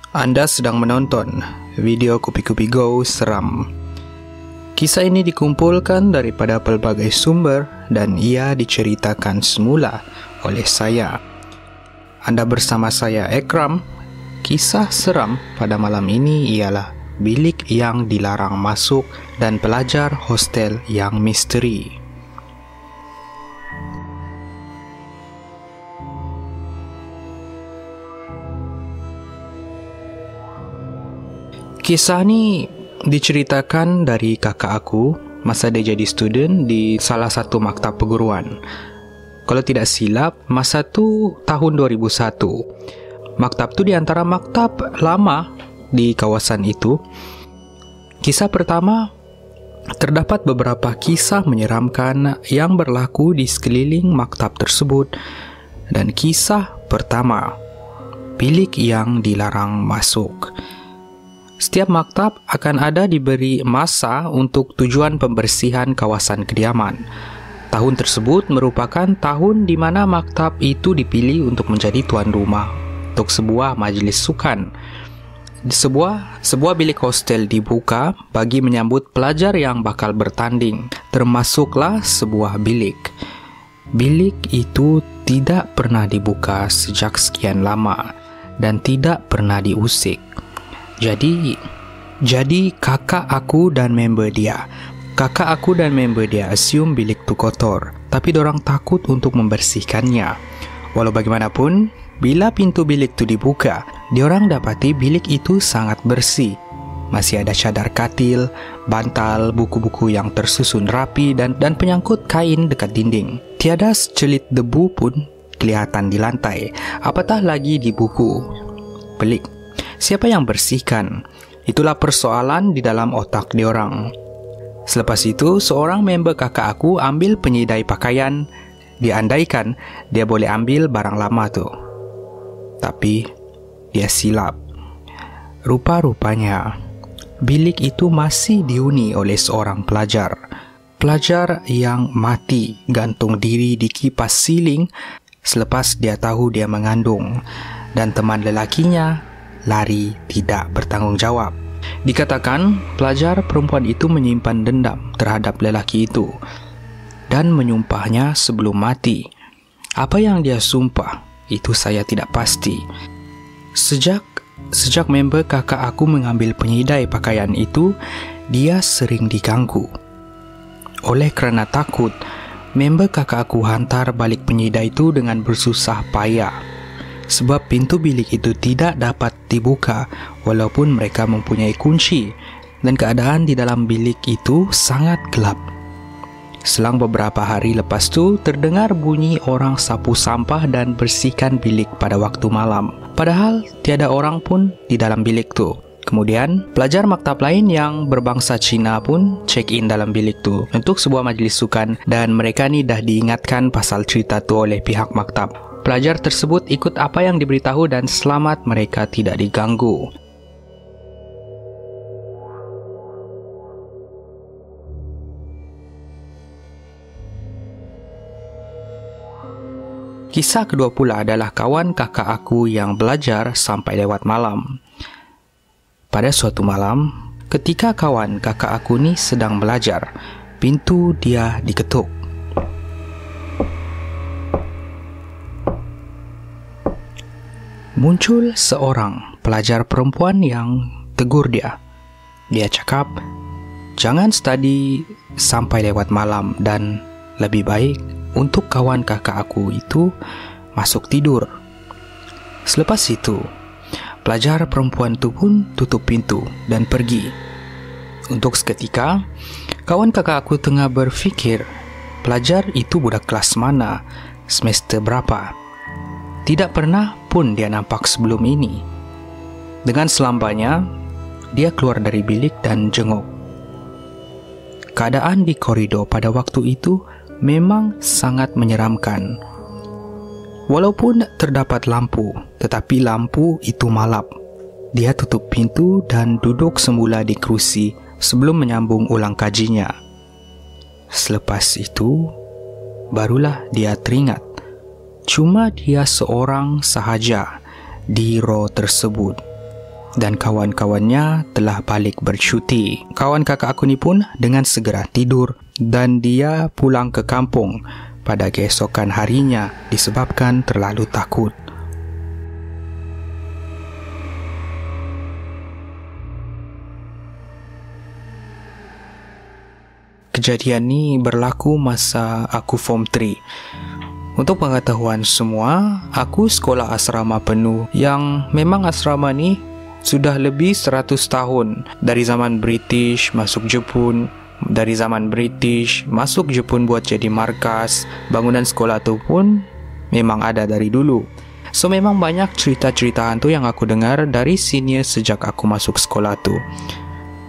Anda sedang menonton video Kupi-Kupi Go Seram. Kisah ini dikumpulkan daripada pelbagai sumber dan ia diceritakan semula oleh saya. Anda bersama saya Ekram. Kisah seram pada malam ini ialah bilik yang dilarang masuk dan pelajar hostel yang misteri. Kisah ni diceritakan dari kakak aku masa dia jadi student di salah satu maktab perguruan. Kalau tidak silap, masa tu tahun 2001. Maktab tu di antara maktab lama di kawasan itu. Kisah pertama, terdapat beberapa kisah menyeramkan yang berlaku di sekeliling maktab tersebut. Dan kisah pertama, bilik yang dilarang masuk. Setiap maktab akan ada diberi masa untuk tujuan pembersihan kawasan kediaman. Tahun tersebut merupakan tahun di mana maktab itu dipilih untuk menjadi tuan rumah untuk sebuah majlis sukan. Sebuah bilik hostel dibuka bagi menyambut pelajar yang bakal bertanding, termasuklah sebuah bilik. Bilik itu tidak pernah dibuka sejak sekian lama dan tidak pernah diusik. Jadi kakak aku dan member dia assume bilik tu kotor, tapi dorang takut untuk membersihkannya. Walau bagaimanapun, bila pintu bilik tu dibuka, diorang dapati bilik itu sangat bersih. Masih ada cadar katil, bantal, buku-buku yang tersusun rapi dan penyangkut kain dekat dinding. Tiada secelit debu pun kelihatan di lantai, apatah lagi di buku. Pelik. Siapa yang bersihkan? Itulah persoalan di dalam otak diorang. Selepas itu, seorang member kakak aku ambil penyidai pakaian. Diandaikan dia boleh ambil barang lama tu. Tapi dia silap. Rupa-rupanya bilik itu masih dihuni oleh seorang pelajar. Pelajar yang mati gantung diri di kipas siling selepas dia tahu dia mengandung, dan teman lelakinya lari tidak bertanggungjawab. Dikatakan pelajar perempuan itu menyimpan dendam terhadap lelaki itu dan menyumpahnya sebelum mati. Apa yang dia sumpah itu saya tidak pasti. Sejak member kakak aku mengambil penyidai pakaian itu, dia sering diganggu. Oleh kerana takut, member kakak aku hantar balik penyidai itu dengan bersusah payah. Sebab pintu bilik itu tidak dapat dibuka walaupun mereka mempunyai kunci, dan keadaan di dalam bilik itu sangat gelap. Selang beberapa hari lepas tu, terdengar bunyi orang sapu sampah dan bersihkan bilik pada waktu malam. Padahal tiada orang pun di dalam bilik tu. Kemudian, pelajar maktab lain yang berbangsa Cina pun check in dalam bilik tu untuk sebuah majlis sukan, dan mereka ni dah diingatkan pasal cerita tu oleh pihak maktab. Pelajar tersebut ikut apa yang diberitahu dan selamat, mereka tidak diganggu. Kisah kedua pula adalah kawan kakak aku yang belajar sampai lewat malam. Pada suatu malam, ketika kawan kakak aku ni sedang belajar, pintu dia diketuk. Muncul seorang pelajar perempuan yang tegur dia. Dia cakap, jangan study sampai lewat malam dan lebih baik untuk kawan kakak aku itu masuk tidur. Selepas itu, pelajar perempuan itu pun tutup pintu dan pergi. Untuk seketika, kawan kakak aku tengah berfikir, pelajar itu budak kelas mana, semester berapa. Tidak pernah pun dia nampak sebelum ini. Dengan selambanya, dia keluar dari bilik dan jenguk. Keadaan di koridor pada waktu itu memang sangat menyeramkan. Walaupun terdapat lampu, tetapi lampu itu malap. Dia tutup pintu dan duduk semula di kerusi sebelum menyambung ulang kajinya. Selepas itu, barulah dia teringat. Cuma dia seorang sahaja di row tersebut. dan kawan-kawannya telah balik bercuti. Kawan kakak aku ni pun dengan segera tidur dan dia pulang ke kampung pada keesokan harinya disebabkan terlalu takut. Kejadian ni berlaku masa aku Form 3. Untuk pengetahuan semua, aku sekolah asrama penuh yang memang asrama ni sudah lebih 100 tahun. Dari zaman British masuk Jepun, dari zaman British masuk Jepun buat jadi markas. Bangunan sekolah tu pun memang ada dari dulu. So memang banyak cerita-cerita hantu yang aku dengar dari senior sejak aku masuk sekolah tu.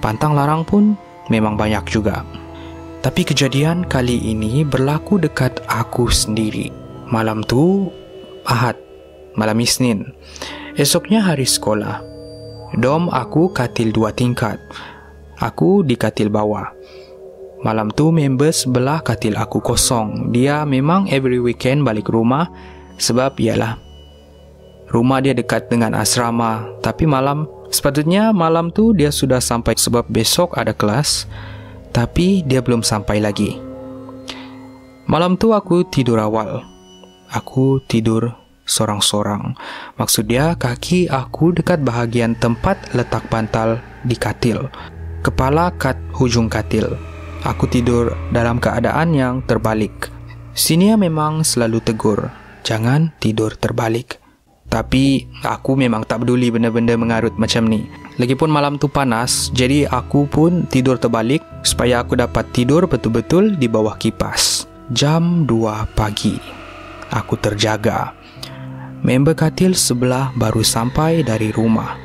Pantang larang pun memang banyak juga. Tapi kejadian kali ini berlaku dekat aku sendiri. Malam tu Ahad, malam Isnin. Esoknya hari sekolah. Dom aku katil 2 tingkat. Aku di katil bawah. Malam tu member sebelah katil aku kosong. Dia memang every weekend balik rumah sebab ialah rumah dia dekat dengan asrama. Tapi sepatutnya malam tu dia sudah sampai sebab besok ada kelas. Tapi dia belum sampai lagi. Malam tu aku tidur awal. Aku tidur sorang-sorang. Maksud dia kaki aku dekat bahagian tempat letak bantal di katil. Kepala kat hujung katil. Aku tidur dalam keadaan yang terbalik. Senior memang selalu tegur, jangan tidur terbalik. Tapi aku memang tak peduli benda-benda mengarut macam ni. Lagipun malam tu panas, jadi aku pun tidur terbalik supaya aku dapat tidur betul-betul di bawah kipas. Jam 2 pagi. Aku terjaga. Member katil sebelah baru sampai dari rumah.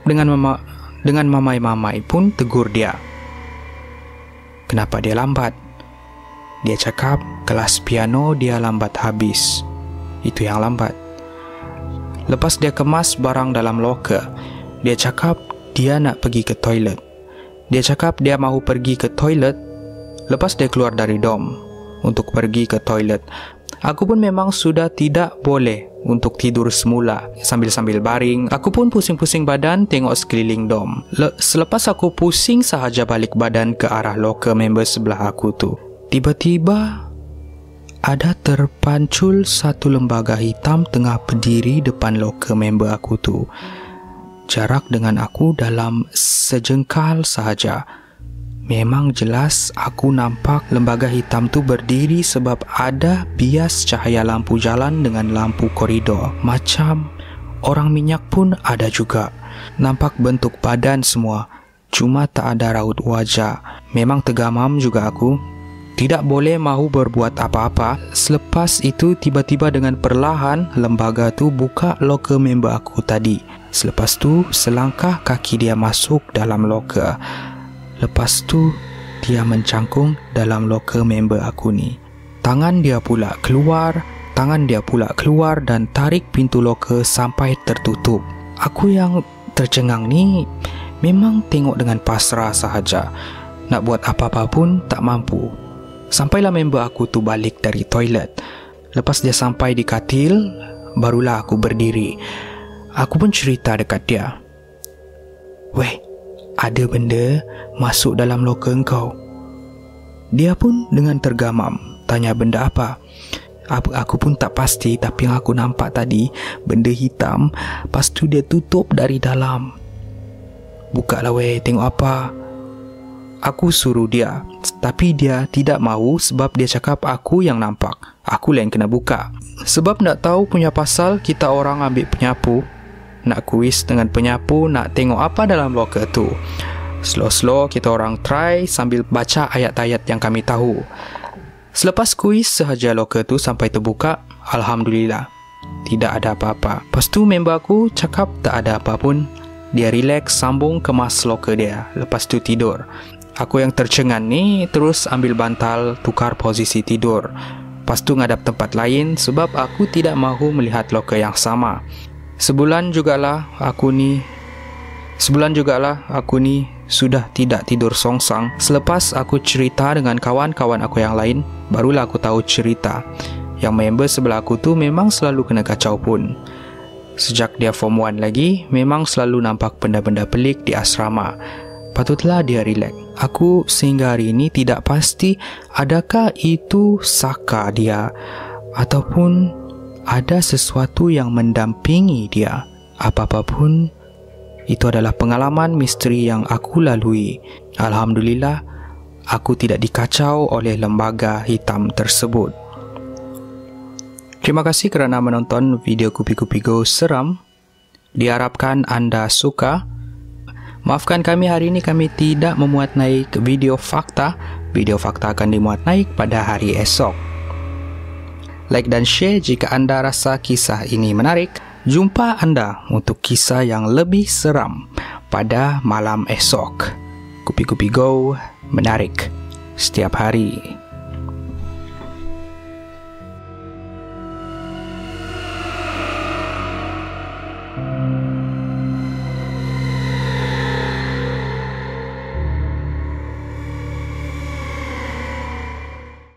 Dengan mamai-mamai pun tegur dia. Kenapa dia lambat? Dia cakap kelas piano dia lambat habis. Itu yang lambat. Lepas dia kemas barang dalam loker, dia cakap dia nak pergi ke toilet. Dia cakap dia mahu pergi ke toilet lepas dia keluar dari dom untuk pergi ke toilet. Aku pun memang sudah tidak boleh untuk tidur semula. Sambil-sambil baring, aku pun pusing-pusing badan tengok sekeliling dom. Selepas aku pusing sahaja balik badan ke arah loker member sebelah aku tu, tiba-tiba ada terpancul satu lembaga hitam tengah berdiri depan loker member aku tu. Jarak dengan aku dalam sejengkal sahaja. Memang jelas aku nampak lembaga hitam tu berdiri sebab ada bias cahaya lampu jalan dengan lampu koridor. Macam orang minyak pun ada juga. Nampak bentuk badan semua, cuma tak ada raut wajah. Memang tergamam juga aku. Tidak boleh mahu berbuat apa-apa. Selepas itu tiba-tiba dengan perlahan lembaga tu buka loker member aku tadi. Selepas tu selangkah kaki dia masuk dalam loker. Lepas tu dia mencangkung dalam loker member aku ni. Tangan dia pula keluar dan tarik pintu loker sampai tertutup. Aku yang tercengang ni memang tengok dengan pasrah sahaja. Nak buat apa-apa pun tak mampu. Sampailah member aku tu balik dari toilet. Lepas dia sampai di katil, barulah aku berdiri. Aku pun cerita dekat dia. Weh, ada benda masuk dalam loker engkau. Dia pun dengan tergamam tanya benda apa. Aku pun tak pasti, tapi yang aku nampak tadi benda hitam. Lepas tu dia tutup dari dalam. Buka lah weh, tengok apa. Aku suruh dia, tapi dia tidak mahu sebab dia cakap aku yang nampak. Aku lah yang kena buka. Sebab nak tahu punya pasal, kita orang ambil penyapu. Nak kuis dengan penyapu, nak tengok apa dalam loker tu. Slow-slow kita orang try sambil baca ayat-ayat yang kami tahu. Selepas kuis sahaja loker tu sampai terbuka, Alhamdulillah, tidak ada apa-apa. Lepas tu member aku cakap tak ada apa pun. Dia relax sambung kemas loker dia. Lepas tu tidur. Aku yang tercengang ni terus ambil bantal tukar posisi tidur. Lepas tu ngadap tempat lain sebab aku tidak mahu melihat loker yang sama. Sebulan jugalah aku ni sudah tidak tidur songsang. Selepas aku cerita dengan kawan-kawan aku yang lain, barulah aku tahu cerita. Yang member sebelah aku tu memang selalu kena kacau pun. Sejak dia form 1 lagi, memang selalu nampak benda-benda pelik di asrama. Patutlah dia rileks. Aku sehingga hari ini tidak pasti adakah itu saka dia ataupun ada sesuatu yang mendampingi dia. Apa-apapun, itu adalah pengalaman misteri yang aku lalui. Alhamdulillah, aku tidak dikacau oleh lembaga hitam tersebut. Terima kasih kerana menonton video Kupi-Kupi Go seram. Diharapkan anda suka. Maafkan kami, hari ini kami tidak memuat naik video fakta. Video fakta akan dimuat naik pada hari esok. Like dan share jika anda rasa kisah ini menarik. Jumpa anda untuk kisah yang lebih seram pada malam esok. Kupi-Kupi Go menarik setiap hari.